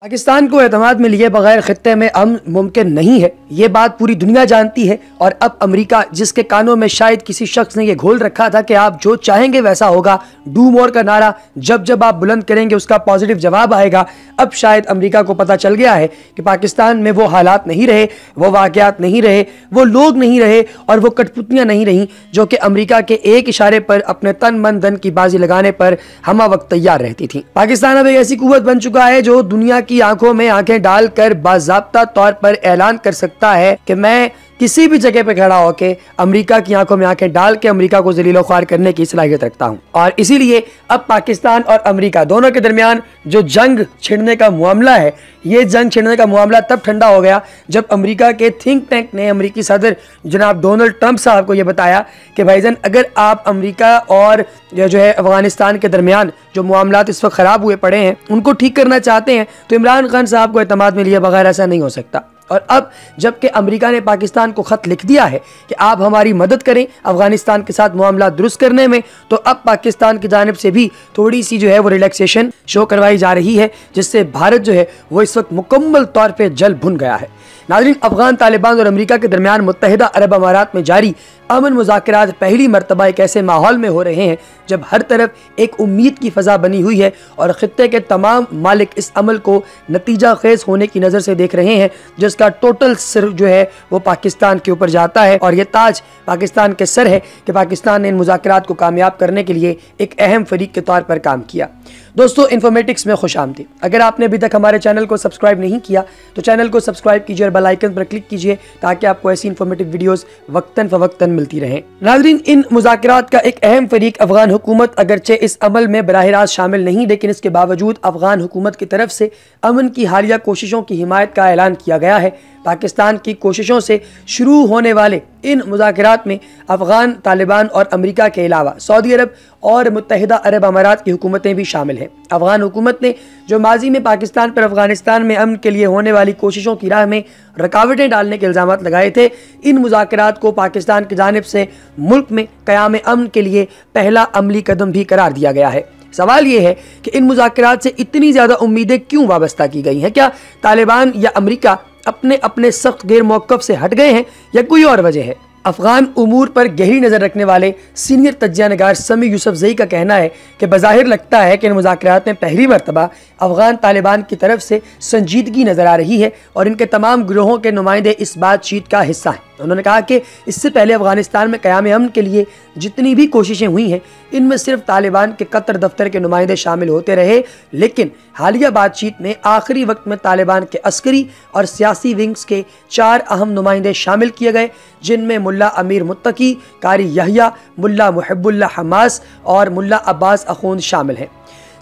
पाकिस्तान को एतमाद में लिए बगैर खित्ते में अमन मुमकिन नहीं है, ये बात पूरी दुनिया जानती है। और अब अमेरिका, जिसके कानों में शायद किसी शख्स ने यह घोल रखा था कि आप जो चाहेंगे वैसा होगा, डू मोर का नारा जब जब आप बुलंद करेंगे उसका पॉजिटिव जवाब आएगा, अब शायद अमेरिका को पता चल गया है कि पाकिस्तान में वो हालात नहीं रहे, वो वाक़यात नहीं रहे, वो लोग नहीं रहे और वो कठपुतलियाँ नहीं रहीं जो कि अमेरिका के एक इशारे पर अपने तन मन धन की बाजी लगाने पर हमा वक्त तैयार रहती थी। पाकिस्तान अब एक ऐसी कुव्वत बन चुका है जो दुनिया की आंखों में आंखें डालकर बाज़ाब्ता तौर पर ऐलान कर सकता है कि मैं किसी भी जगह पे खड़ा होके अमेरिका की आंखों में आंखें डाल के अमेरिका को जलीलो ख्वार करने की सलाहियत रखता हूं। और इसीलिए अब पाकिस्तान और अमेरिका दोनों के दरमियान जो जंग छिड़ने का मामला है, ये जंग छिड़ने का मामला तब ठंडा हो गया जब अमेरिका के थिंक टैंक ने अमेरिकी सदर जनाब डोनाल्ड ट्रंप साहब को यह बताया कि भाईजान, अगर आप अमेरिका और जो है अफगानिस्तान के दरमियान जो मामलात इस वक्त खराब हुए पड़े हैं उनको ठीक करना चाहते हैं तो इमरान खान साहब को एतमाद में लिए बगैर ऐसा नहीं हो सकता। और अब जबकि अमेरिका ने पाकिस्तान को खत लिख दिया है कि आप हमारी मदद करें अफगानिस्तान के साथ मामला दुरुस्त करने में, तो अब पाकिस्तान की जानिब से भी थोड़ी सी जो है वो रिलैक्सेशन शो करवाई जा रही है, जिससे भारत जो है वो इस वक्त मुकम्मल तौर पे जल भुन गया है। नाज़रीन, अफगान तालिबान और अमेरिका के दरमियान मुत्तहिदा अरब अमारात में जारी अमन मुज़ाकरात पहली मरतबा एक ऐसे माहौल में हो रहे हैं जब हर तरफ एक उम्मीद की फ़ज़ा बनी हुई है और ख़ित्ते के तमाम मालिक इस अमल को नतीजा खेज़ होने की नज़र से देख रहे हैं, जिसका टोटल सिर जो है वो पाकिस्तान के ऊपर जाता है। और ये ताज पाकिस्तान के सर है कि पाकिस्तान ने इन मुज़ाकरात को कामयाब करने के लिए एक अहम फरीक के तौर पर काम किया। दोस्तों, इन्फॉर्मेटिक्स में खुश आमदीद। अगर आपने अभी तक हमारे चैनल को सब्सक्राइब नहीं किया तो चैनल को सब्सक्राइब कीजिए और बेल आइकन पर क्लिक कीजिए ताकि आपको ऐसी इन्फॉर्मेटिव वीडियोस वक्तन फवक्तन मिलती रहें। नाज़रीन, इन मुज़ाकरात का एक अहम फरीक अफगान हुकूमत अगरचे इस अमल में बराह रास्त शामिल नहीं, लेकिन इसके बावजूद अफगान हुकूमत की तरफ से अमन की हालिया कोशिशों की हिमायत का ऐलान किया गया है। पाकिस्तान की कोशिशों से शुरू होने वाले इन मुज़ाकरात में अफगान तालिबान और अमेरिका के अलावा सऊदी अरब और मुत्तहिदा अरब अमारात की हुकूमतें भी शामिल हैं। अफगान हुकूमत ने जो माजी में पाकिस्तान पर अफगानिस्तान में अमन के लिए होने वाली कोशिशों की राह में रुकावटें डालने के इल्ज़ामात लगाए थे, इन मुज़ाकरात को पाकिस्तान की जानिब से मुल्क में क़याम अमन के लिए पहला अमली कदम भी करार दिया गया है। सवाल यह है कि इन मुज़ाकरात से इतनी ज़्यादा उम्मीदें क्यों वाबस्ता की गई हैं? क्या तालिबान या अमेरिका अपने अपने सख्त गैर मौक़िफ़ से हट गए हैं या कोई और वजह है? अफगान उमूर पर गहरी नज़र रखने वाले सीनियर तज्ज़िया नगार समी यूसुफज़ई का कहना है कि बज़ाहिर लगता है कि इन मुज़ाकरात में पहली मरतबा अफगान तालिबान की तरफ से संजीदगी नज़र आ रही है और इनके तमाम गिरोहों के नुमाइंदे इस बातचीत का हिस्सा हैं। उन्होंने कहा कि इससे पहले अफगानिस्तान में क़याम अमन के लिए जितनी भी कोशिशें हुई हैं इनमें सिर्फ तालिबान के कतर दफ्तर के नुमाइंदे शामिल होते रहे, लेकिन हालिया बातचीत में आखिरी वक्त में तालिबान के अस्करी और सियासी विंग्स के 4 अहम नुमाइंदे शामिल किए गए, जिनमें मुल्ला अमीर मुत्तकी, कारी यहया, मुल्ला मुहिब्बुल्लाह हमास और मुल्ला अब्बास अखूंद शामिल हैं।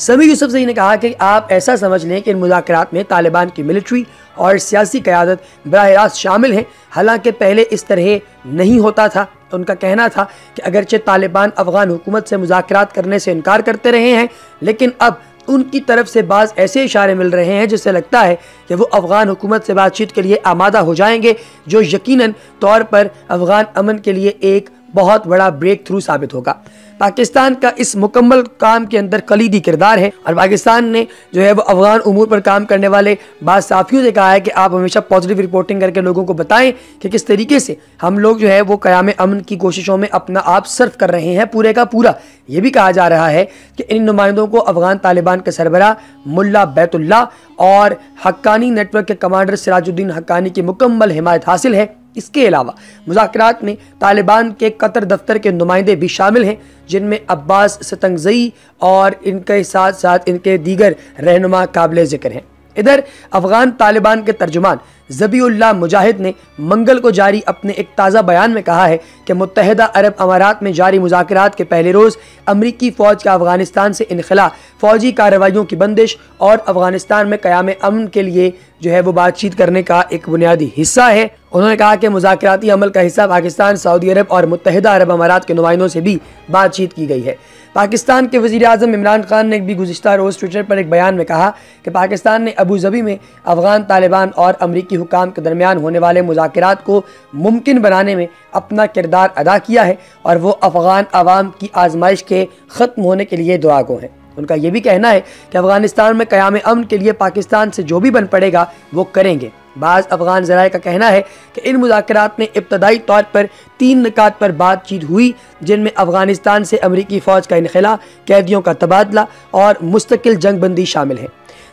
समी यूसुफज़ई ने कहा कि आप ऐसा समझ लें कि इन मुज़ाकरात में तालिबान की मिलिट्री और सियासी क़यादत बराह रास्त शामिल हैं, हालांकि पहले इस तरह नहीं होता था। उनका कहना था कि अगरचे तालिबान अफगान हुकूमत से मुज़ाकरात करने से इनकार करते रहे हैं, लेकिन अब उनकी तरफ से बाज़ ऐसे इशारे मिल रहे हैं जिससे लगता है कि वो अफगान हुकूमत से बातचीत के लिए आमादा हो जाएंगे, जो यकीनन तौर पर अफगान अमन के लिए एक बहुत बड़ा ब्रेक थ्रू साबित होगा। पाकिस्तान का इस मुकम्मल काम के अंदर कलीदी किरदार है और पाकिस्तान ने जो है वो अफगान उमूर पर काम करने वाले बाद साफियों से कहा है कि आप हमेशा पॉजिटिव रिपोर्टिंग करके लोगों को बताएं कि किस तरीके से हम लोग जो है वो क़याम अमन की कोशिशों में अपना आप सर्व कर रहे हैं पूरे का पूरा। ये भी कहा जा रहा है कि इन नुमाइंदों को अफगान तालिबान के सरबराह मुल्ला बैतुल्लाह और हक्कानी नेटवर्क के कमांडर सिराजुद्दीन हक्कानी की मुकम्मल हिमायत हासिल है। इसके अलावा मुज़ाकरात में तालिबान के कतर दफ्तर के नुमाइंदे भी शामिल हैं, जिनमें अब्बास सतंगज़ई और इनके साथ साथ इनके दीगर रहनुमा काबिल ज़िक्र हैं। इधर अफगान तालिबान के तर्जुमान ज़बीउल्लाह मुजाहिद ने मंगल को जारी अपने एक ताज़ा बयान में कहा है कि मुत्तहिदा अरब अमारात में जारी मुज़ाकरात के पहले रोज़ अमरीकी फ़ौज का अफगानिस्तान से इनखला, फ़ौजी कार्रवाइयों की बंदिश और अफगानिस्तान में क़याम अमन के लिए जो है वो बातचीत करने का एक बुनियादी हिस्सा है। उन्होंने कहा कि मुज़ाकराती अमल का हिस्सा पाकिस्तान, सऊदी अरब और मुत्तहिदा अरब अमारात के नुमाइंदों से भी बातचीत की गई है। पाकिस्तान के वज़ीर आज़म इमरान खान ने भी गुज़िश्ता रोज़ ट्विटर पर एक बयान में कहा कि पाकिस्तान ने अबू ज़बी में अफगान तालिबान और अमरीकी हुकाम के दरमियान होने वाले मुज़ाकरात को मुमकिन बनाने में अपना किरदार अदा किया है और वो अफगान अवाम की आजमाइश के ख़त्म होने के लिए दुआ गो हैं। उनका ये भी कहना है कि अफगानिस्तान में क़याम अमन के लिए पाकिस्तान से जो भी बन पड़ेगा वो करेंगे। बाज़ अफगान ज़राए का कहना है कि इन मुज़ाकरात में इब्तदाई तौर पर 3 निकात पर बातचीत हुई, जिनमें अफगानिस्तान से अमरीकी फ़ौज का इनखला, कैदियों का तबादला और मुस्तकिल जंगबंदी शामिल है।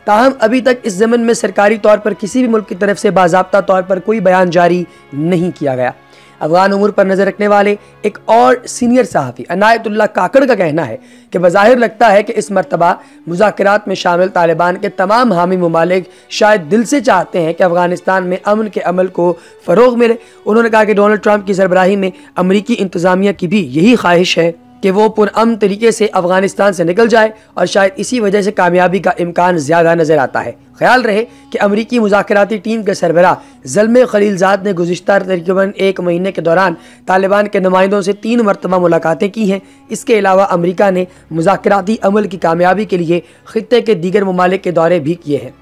ताहम अभी तक इस ज़मन में सरकारी तौर पर किसी भी मुल्क की तरफ से बाज़ाब्ता तौर पर कोई बयान जारी नहीं किया गया। अफगान उमूर पर नज़र रखने वाले एक और सीनियर सहाफ़ी अनायतुल्लाह काकड़ का कहना है कि बज़ाहिर लगता है कि इस मरतबा मुज़ाकरात में शामिल तालिबान के तमाम हामी ममालिक शायद दिल से चाहते हैं कि अफगानिस्तान में अमन के अमल को फ़रोग़ मिले। उन्होंने कहा कि डोनाल्ड ट्रंप की सरबराही में अमरीकी इंतज़ामिया की भी यही ख्वाहिश है कि वो पुरअमन तरीके से अफगानिस्तान से निकल जाए और शायद इसी वजह से कामयाबी का इम्कान ज़्यादा नज़र आता है। ख्याल रहे कि अमरीकी मुज़ाकराती टीम के सरबराह ज़ल्मे खलीलज़ाद ने गुज़िश्ता तकरीबन 1 महीने के दौरान तालिबान के नुमाइंदों से 3 मरतबा मुलाकातें की हैं। इसके अलावा अमरीका ने मुज़ाकराती अमल की कामयाबी के लिए ख़ित्ते के दीगर ममालिक के दौरे भी किए हैं।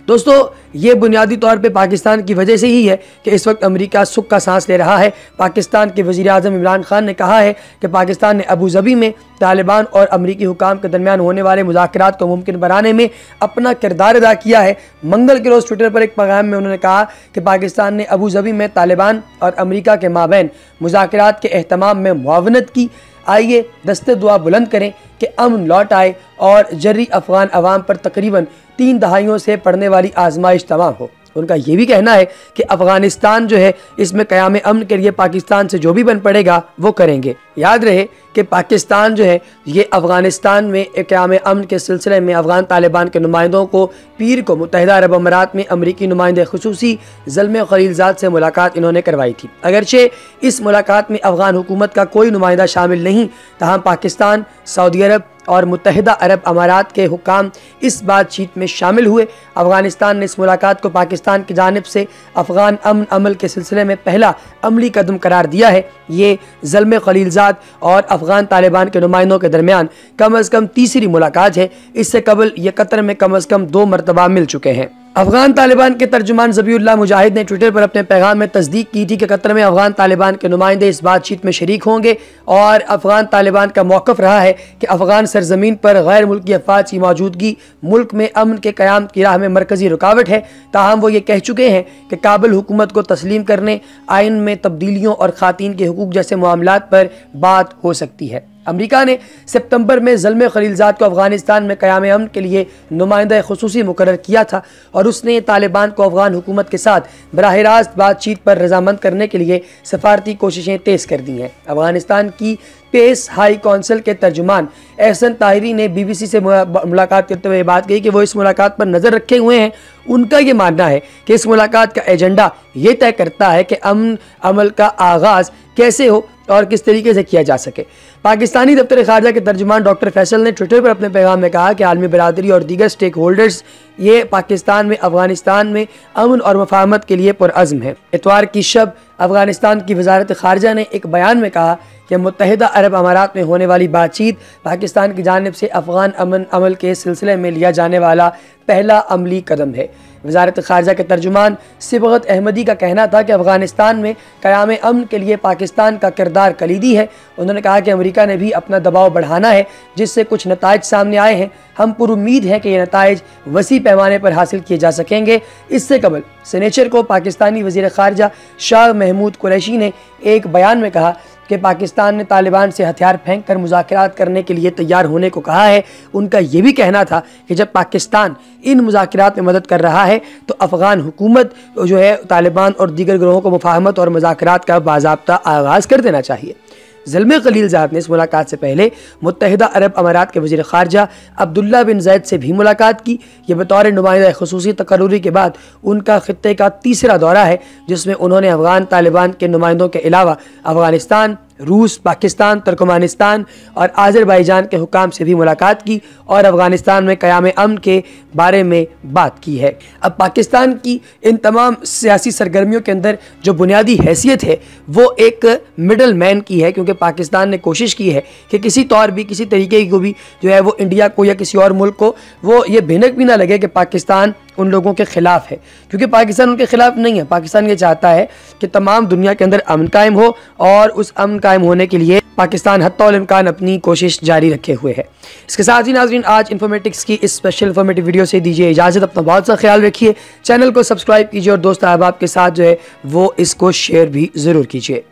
दोस्तों, ये बुनियादी तौर पे पाकिस्तान की वजह से ही है कि इस वक्त अमेरिका सुख का सांस ले रहा है। पाकिस्तान के वज़ीर आज़म इमरान खान ने कहा है कि पाकिस्तान ने अबू ज़बी में तालिबान और अमरीकी हुकाम के दरमियान होने वाले मुज़ाकरात को मुमकिन बनाने में अपना किरदार अदा किया है। मंगल के रोज़ ट्विटर पर एक पैगाम में उन्होंने कहा कि पाकिस्तान ने अबू ज़बी में तालिबान और अमरीका के माबैन मुज़ाकरात के एहतमाम में मुआवनत की। आइए दस्ते दुआ बुलंद करें कि अमन लौट आए और जर्री अफ़गान अवाम पर तकरीबन 3 दहाइयों से पड़ने वाली आजमाइश तमाम हो। उनका ये भी कहना है कि अफ़गानिस्तान जो है इसमें क़याम अमन के लिए पाकिस्तान से जो भी बन पड़ेगा वो करेंगे। याद रहे कि पाकिस्तान जो है ये अफ़गानिस्तान में क़याम अमन के सिलसिले में अफ़गान तालिबान के नुमाइंदों को पीर को मुत्तहिदा अरब अमारात में अमरीकी नुमाइंदे ख़ुसूसी ज़ल्मे खलीलज़ाद से मुलाकात इन्होंने करवाई थी। अगरचे इस मुलाकात में अफ़गान हुकूमत का कोई नुमाइंदा शामिल नहीं, ताहम पाकिस्तान, सऊदी अरब और मुत्तहिदा अरब अमारात के हुकाम इस बातचीत में शामिल हुए। अफ़गानिस्तान ने इस मुलाकात को पाकिस्तान की जानिब से अफ़गान अमन अमल के सिलसिले में पहला अमली कदम करार दिया है। ये ज़ल्मे खलीलज़ाद और अफ़गान तालिबान के नुमाइंदों के दरमियान कम अज़ कम तीसरी मुलाकात है। इससे कबल ये कतर में कम अज़ कम 2 मरतबा मिल चुके हैं। अफ़गान तालिबान के तर्जुमान ज़बीउल्लाह मुजाहिद ने ट्विटर पर अपने पैगाम में तस्दीक की थी कि कतर में अफ़गान तालिबान के नुमाइंदे इस बातचीत में शरीक होंगे और अफ़गान तालिबान का मौक़िफ़ रहा है कि अफ़गान सरज़मीन पर गैर मुल्की अफ़वाज की मौजूदगी मुल्क में अमन के क़याम की राह में मरकज़ी रुकावट है। ताहम वो ये कह चुके हैं कि काबिल हुकूमत को तस्लीम करने, आइन में तब्दीलियों और ख़ातीन के हुकूक जैसे मामलात पर बात हो सकती है। अमेरिका ने सितंबर में ज़ल्मे खलीलज़ाद को अफ़गानिस्तान में क़याम अमन के लिए नुमाइंदा ख़ुसूसी मुकर्रर किया था और उसने तालिबान को अफ़गान हुकूमत के साथ बराह रास्त बातचीत पर रज़ामंद करने के लिए सफारती कोशिशें तेज़ कर दी हैं। अफ़गानिस्तान की पेस हाई कौंसिल के तर्जुमान एहसन ताहिरी ने BBC से मुलाकात करते हुए बात कही कि वो इस मुलाकात पर नज़र रखे हुए हैं। उनका ये मानना है कि इस मुलाकात का एजेंडा ये तय करता है कि अमन अमल का आगाज़ कैसे हो और किस तरीके से किया जा सके। पाकिस्तानी दफ्तर ख़ारजा के तर्जुमान डॉक्टर फैसल ने ट्विटर पर अपने पैगाम में कहा कि आलमी बरादरी और दीगर स्टेक होल्डर्स ये पाकिस्तान में अफ़गानिस्तान में अमन और मफाहमत के लिए पुरअज़्म है। इतवार की शब अफ़गानिस्तान की वज़ारत ख़ारजा ने एक बयान में कहा कि मुत्तहिदा अरब अमारात में होने वाली बातचीत पाकिस्तान की जानिब से अफ़गान अमन अमल के सिलसिले में लिया जाने वाला पहला अमली कदम है। वज़ारत ख़ारजा के तर्जुमान सिबगत अहमदी का कहना था कि अफ़गानिस्तान में क़याम अमन के लिए पाकिस्तान का किरदार कलीदी है। उन्होंने कहा कि अमेरिका ने भी अपना दबाव बढ़ाना है, जिससे कुछ नताइज सामने आए हैं। हम पुरुम्मीद हैं कि ये नताइज वसी पैमाने पर हासिल किए जा सकेंगे। इससे कबल शनिचर को पाकिस्तानी वज़ीर ख़ारजा शाह महमूद कुरैशी ने एक बयान में कहा कि पाकिस्तान ने तालिबान से हथियार फेंक कर मुज़ाकरात करने के लिए तैयार होने को कहा है। उनका ये भी कहना था कि जब पाकिस्तान इन मुज़ाकरात में मदद कर रहा है तो अफ़गान हुकूमत जो है तालिबान और दीगर ग्रोहों को मुफाहमत और मुज़ाकरात का बाज़ाब्ता आगाज़ कर देना चाहिए। ज़ल्मे खलीलज़ाद ने इस मुलाकात से पहले मुत्तहिदा अरब अमारात के वज़ीर ख़ारजा अब्दुल्ला बिन ज़ैद से भी मुलाकात की। यह बतौर नुमाइंदा ख़ुसूसी तकर्रुरी के बाद उनका ख़ित्ते का तीसरा दौरा है, जिसमें उन्होंने अफ़गान तालिबान के नुमाइंदों के अलावा अफ़गानिस्तान, रूस, पाकिस्तान, तुर्कमानिस्तान और आज़रबाईजान के हुकाम से भी मुलाकात की और अफ़गानिस्तान में क़याम अमन के बारे में बात की है। अब पाकिस्तान की इन तमाम सियासी सरगर्मियों के अंदर जो बुनियादी हैसियत है वो एक मिडल मैन की है, क्योंकि पाकिस्तान ने कोशिश की है कि किसी तौर भी किसी तरीके को भी जो है वो इंडिया को या किसी और मुल्क को वो ये भिनक भी ना लगे कि पाकिस्तान उन लोगों के ख़िलाफ़ है, क्योंकि पाकिस्तान उनके ख़िलाफ़ नहीं है। पाकिस्तान ये चाहता है कि तमाम दुनिया के अंदर अमन कायम हो और उस अमन कायम होने के लिए पाकिस्तान हत्तौल इम्कान अपनी कोशिश जारी रखे हुए है। इसके साथ ही नाज़रीन, आज इन्फॉर्मेटिक्स की इस स्पेशल इन्फॉर्मेटिव वीडियो से दीजिए इजाज़त। अपना बहुत सा ख्याल रखिए, चैनल को सब्सक्राइब कीजिए और दोस्त अहबाब के साथ जो है वो इसको शेयर भी ज़रूर कीजिए।